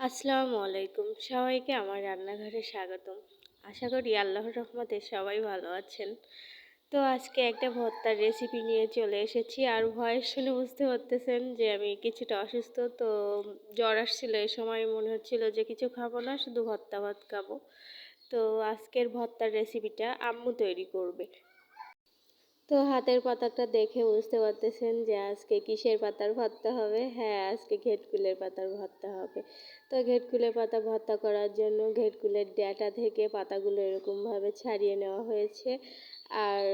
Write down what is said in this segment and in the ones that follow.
আসসালামু আলাইকুম, সবাইকে আমার রান্নাঘরে স্বাগতম। আশা করি আল্লাহর রহমতে সবাই ভালো আছেন। তো আজকে একটা ভর্তার রেসিপি নিয়ে চলে এসেছি। আর ভয়েস শুনে বুঝতে পারতেছেন যে আমি কিছুটা অসুস্থ। তো জ্বর আসছিল, এই সময় মনে হচ্ছিল যে কিছু খাবো না, শুধু ভর্তা ভাত খাবো। তো আজকের ভর্তার রেসিপিটা আম্মু তৈরি করবে। তো হাতের পাতাটা দেখে বুঝতে পারতেছেন যে আজকে কিসের পাতার ভর্তা হবে। হ্যাঁ, আজকে ঘেটকুলের পাতার ভর্তা হবে। তো ঘেটকুলের পাতা ভর্তা করার জন্য ঘেটকুলের ডাঁটা থেকে পাতাগুলো এরকমভাবে ছাড়িয়ে নেওয়া হয়েছে। আর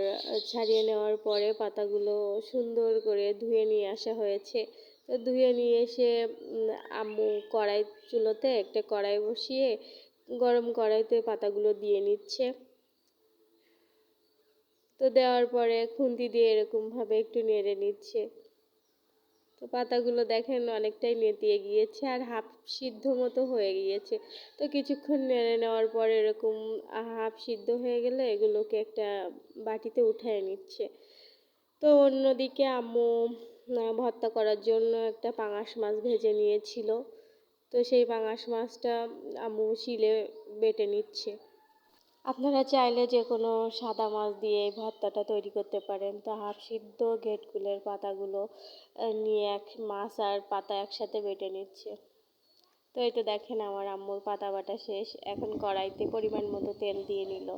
ছাড়িয়ে নেওয়ার পরে পাতাগুলো সুন্দর করে ধুয়ে নিয়ে আসা হয়েছে। তো ধুয়ে নিয়ে এসে আম্মু চুলোতে একটা কড়াই বসিয়ে গরম কড়াইতে পাতাগুলো দিয়ে নিচ্ছে। তো দেওয়ার পরে খুন্তি দিয়ে এরকমভাবে একটু নেড়ে নিচ্ছে। তো পাতাগুলো দেখেন অনেকটাই নেতিয়ে গিয়েছে আর হাফ সিদ্ধ মতো হয়ে গিয়েছে। তো কিছুক্ষণ নেড়ে নেওয়ার পর এরকম হাফ সিদ্ধ হয়ে গেলে এগুলোকে একটা বাটিতে উঠিয়ে নিচ্ছে। তো অন্যদিকে আম্মু ভর্তা করার জন্য একটা পাঙাশ মাছ ভেজে নিয়েছিল। তো সেই পাঙাশ মাছটা আম্মু শিলে বেটে নিচ্ছে। আপনারা চাইলে যে কোনো সাদা মাছ দিয়ে এই ভর্তাটা তৈরি করতে পারেন। তো হাফ সিদ্ধ ঘেটকুলের পাতাগুলো নিয়ে মাছ আর পাতা একসাথে বেটে নিচ্ছে। তো এই তো দেখেন আমার আম্মুর পাতা বাটা শেষ। এখন কড়াইতে পরিমাণ মতো তেল দিয়ে নিল।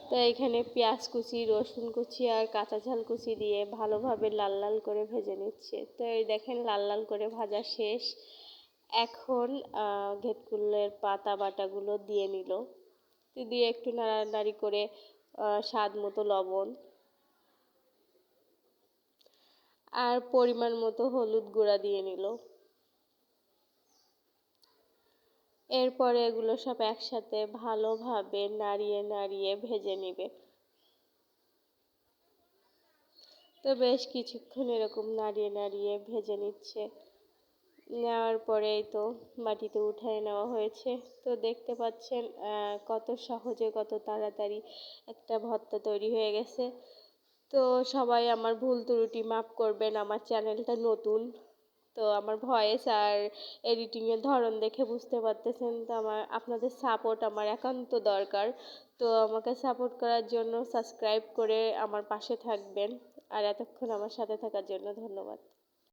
তো এখানে পেঁয়াজ কুচি, রসুন কুচি আর কাঁচা ঝাল কুচি দিয়ে ভালোভাবে লাল লাল করে ভেজে নিচ্ছে। তো এই দেখেন লাল লাল করে ভাজা শেষ। এখন ঘেটকুলের পাতা বাটাগুলো দিয়ে নিল। দিয়ে একটু নাড়ানাড়ি করে স্বাদ মতো লবণ আর পরিমাণ মতো হলুদ গুঁড়া দিয়ে নিল। এরপরে এগুলো সব একসাথে ভালোভাবে নাড়িয়ে নাড়িয়ে ভেজে নিবে। তো বেশ কিছুক্ষণ এরকম নাড়িয়ে নাড়িয়ে ভেজে নিচ্ছে। নেওয়ার পরেই তো বাটিতে উঠিয়ে নেওয়া হয়েছে। তো দেখতে পাচ্ছেন কত সহজে কত তাড়াতাড়ি একটা ভর্তা তৈরি হয়ে গেছে। তো সবাই আমার ভুল ত্রুটি মাফ করবেন, আমার চ্যানেলটা নতুন। তো আমার ভয়েস আর এডিটিংয়ের ধরন দেখে বুঝতে পারতেছেন। তো আপনাদের সাপোর্ট আমার একান্ত দরকার। তো আমাকে সাপোর্ট করার জন্য সাবস্ক্রাইব করে আমার পাশে থাকবেন। আর এতক্ষণ আমার সাথে থাকার জন্য ধন্যবাদ।